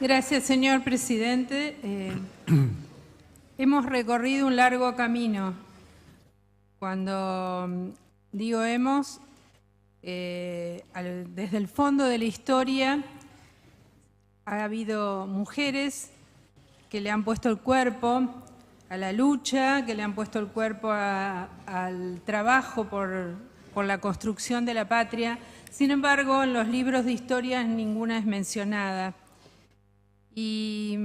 Gracias, señor presidente. Hemos recorrido un largo camino. Cuando digo hemos, desde el fondo de la historia ha habido mujeres que le han puesto el cuerpo a la lucha, que le han puesto el cuerpo al trabajo por la construcción de la patria. Sin embargo, en los libros de historia ninguna es mencionada. Y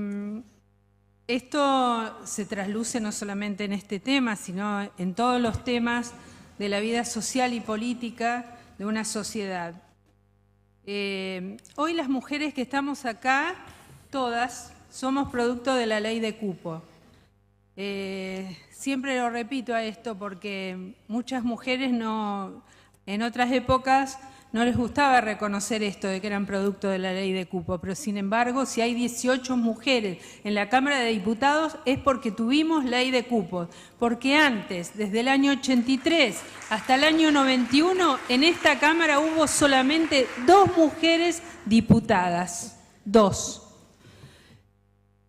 esto se trasluce no solamente en este tema, sino en todos los temas de la vida social y política de una sociedad. Hoy las mujeres que estamos acá, todas, somos producto de la ley de cupo. Siempre lo repito a esto porque muchas mujeres en otras épocas no les gustaba reconocer esto de que eran producto de la ley de cupo, pero sin embargo, si hay 18 mujeres en la Cámara de Diputados es porque tuvimos ley de cupo, porque antes, desde el año 83 hasta el año 91, en esta Cámara hubo solamente 2 mujeres diputadas, 2.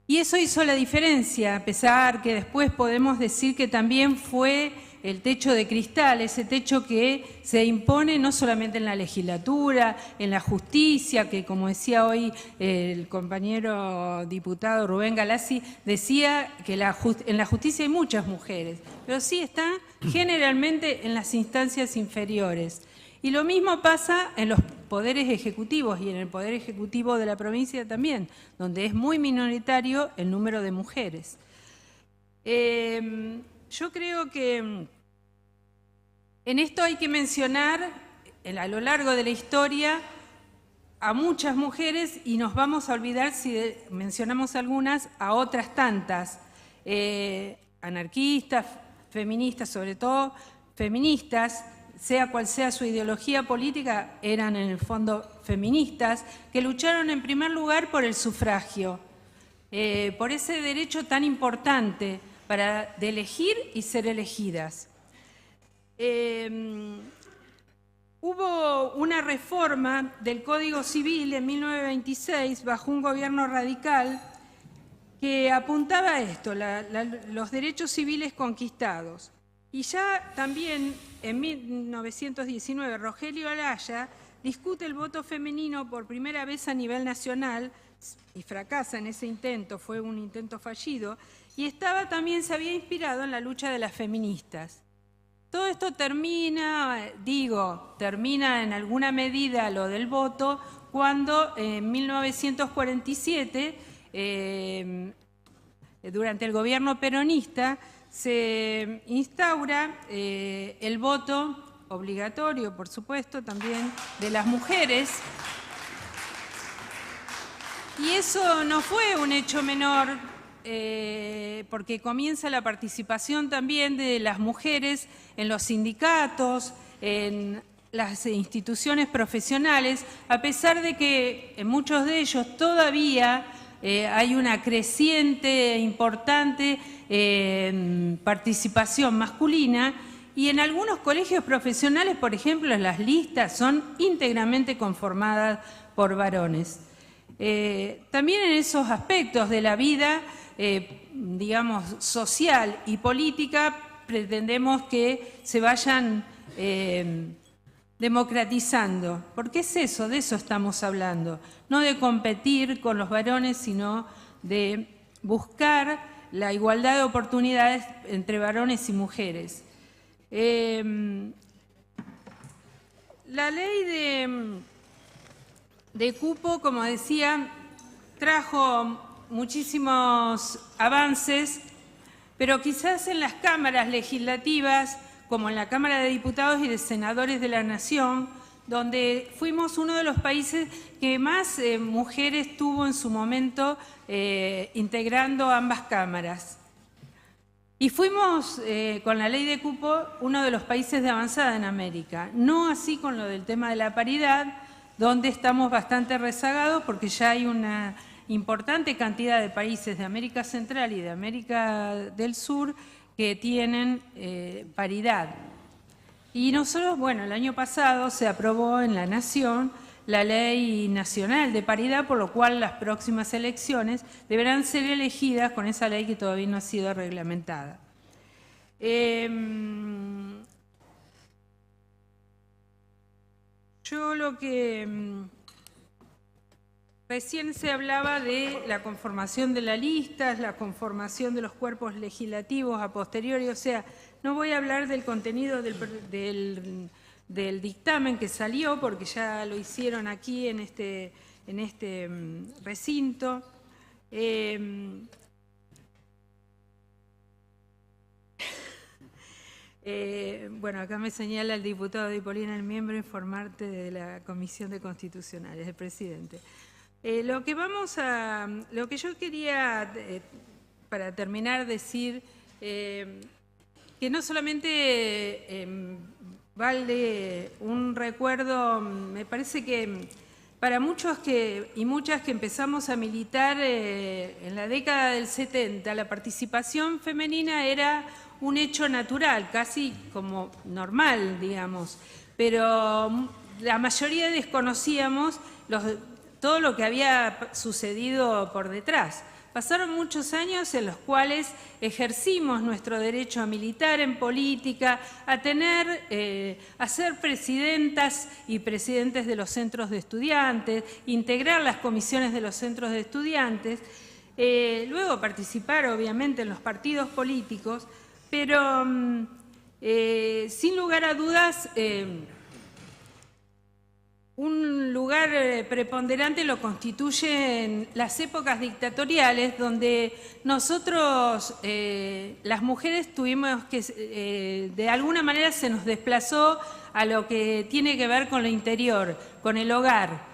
Y eso hizo la diferencia, a pesar que después podemos decir que también fue el techo de cristal, ese techo que se impone no solamente en la legislatura, en la justicia, que como decía hoy el compañero diputado Rubén Galassi, decía que en la justicia hay muchas mujeres, pero sí están generalmente en las instancias inferiores. Y lo mismo pasa en los poderes ejecutivos y en el poder ejecutivo de la provincia también, donde es muy minoritario el número de mujeres. Yo creo que en esto hay que mencionar a lo largo de la historia a muchas mujeres y nos vamos a olvidar, si mencionamos algunas, a otras tantas, anarquistas, feministas, sobre todo feministas, sea cual sea su ideología política, eran en el fondo feministas, que lucharon en primer lugar por el sufragio, por ese derecho tan importante de elegir y ser elegidas. Hubo una reforma del Código Civil en 1926 bajo un gobierno radical que apuntaba a esto, los derechos civiles conquistados. Y ya también en 1919 Rogelio Alaya discute el voto femenino por primera vez a nivel nacional y fracasa en ese intento, fue un intento fallido, y también se había inspirado en la lucha de las feministas. Todo esto termina en alguna medida lo del voto, cuando en 1947, durante el gobierno peronista, se instaura el voto obligatorio, por supuesto, también de las mujeres. Y eso no fue un hecho menor, porque comienza la participación también de las mujeres en los sindicatos, en las instituciones profesionales, a pesar de que en muchos de ellos todavía hay una creciente, importante participación masculina, y en algunos colegios profesionales, por ejemplo, las listas son íntegramente conformadas por varones. También en esos aspectos de la vida, digamos, social y política, pretendemos que se vayan democratizando. Porque es eso, de eso estamos hablando. No de competir con los varones, sino de buscar la igualdad de oportunidades entre varones y mujeres. La ley de cupo, como decía, trajo muchísimos avances, pero quizás en las cámaras legislativas, como en la Cámara de Diputados y de Senadores de la Nación, donde fuimos uno de los países que más mujeres tuvo en su momento integrando ambas cámaras. Y fuimos, con la ley de cupo, uno de los países de avanzada en América. No así con lo del tema de la paridad, donde estamos bastante rezagados porque ya hay una importante cantidad de países de América Central y de América del Sur que tienen paridad. Y nosotros, bueno, el año pasado se aprobó en la Nación la Ley Nacional de Paridad, por lo cual las próximas elecciones deberán ser elegidas con esa ley que todavía no ha sido reglamentada. Yo lo que... Recién se hablaba de la conformación de las listas, la conformación de los cuerpos legislativos a posteriori, o sea, no voy a hablar del contenido del dictamen que salió, porque ya lo hicieron aquí en este recinto. Bueno, acá me señala el diputado Dipolina, el miembro, informarte de la Comisión de Constitucionales, el presidente. Lo que yo quería, para terminar, decir que no solamente vale un recuerdo, me parece que para muchos y muchas que empezamos a militar en la década del 70, la participación femenina era un hecho natural, casi como normal, digamos, pero la mayoría desconocíamos todo lo que había sucedido por detrás. Pasaron muchos años en los cuales ejercimos nuestro derecho a militar en política, a ser presidentas y presidentes de los centros de estudiantes, integrar las comisiones de los centros de estudiantes, luego participar obviamente en los partidos políticos, pero sin lugar a dudas... un lugar preponderante lo constituyen las épocas dictatoriales, donde nosotros, las mujeres, tuvimos que, de alguna manera se nos desplazó a lo que tiene que ver con lo interior, con el hogar,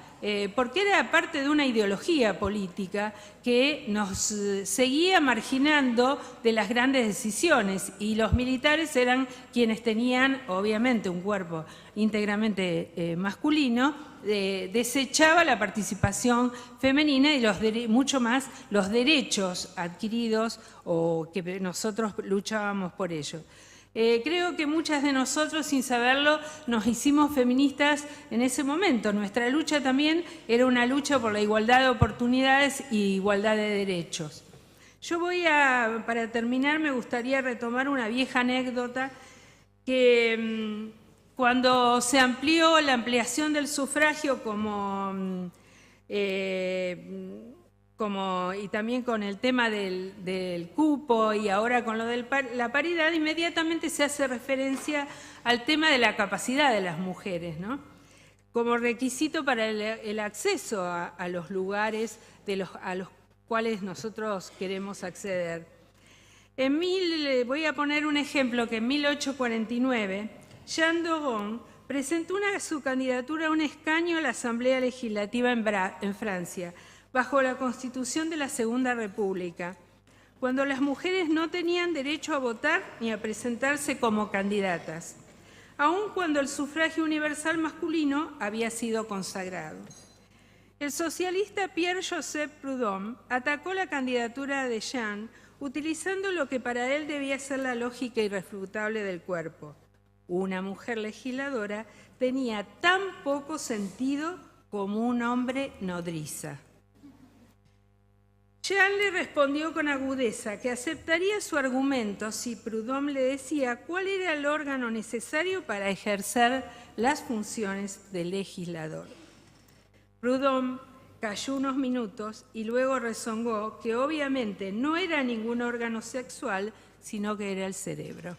porque era parte de una ideología política que nos seguía marginando de las grandes decisiones, y los militares eran quienes tenían, obviamente, un cuerpo íntegramente masculino, desechaba la participación femenina y mucho más los derechos adquiridos o que nosotros luchábamos por ellos. Creo que muchas de nosotros, sin saberlo, nos hicimos feministas en ese momento. Nuestra lucha también era una lucha por la igualdad de oportunidades y igualdad de derechos. Yo para terminar, me gustaría retomar una vieja anécdota que cuando se amplió la ampliación del sufragio y también con el tema del cupo y ahora con lo de la paridad, inmediatamente se hace referencia al tema de la capacidad de las mujeres, ¿no? Como requisito para el acceso a los lugares a los cuales nosotros queremos acceder. Voy a poner un ejemplo, que en 1849, Jeanne d'Oron presentó su candidatura a un escaño a la Asamblea Legislativa en Francia, bajo la Constitución de la Segunda República, cuando las mujeres no tenían derecho a votar ni a presentarse como candidatas, aun cuando el sufragio universal masculino había sido consagrado. El socialista Pierre-Joseph Proudhon atacó la candidatura de Jeanne utilizando lo que para él debía ser la lógica irrefutable del cuerpo. Una mujer legisladora tenía tan poco sentido como un hombre nodriza. Jeanne le respondió con agudeza que aceptaría su argumento si Proudhon le decía cuál era el órgano necesario para ejercer las funciones de legislador. Proudhon calló unos minutos y luego rezongó que obviamente no era ningún órgano sexual, sino que era el cerebro.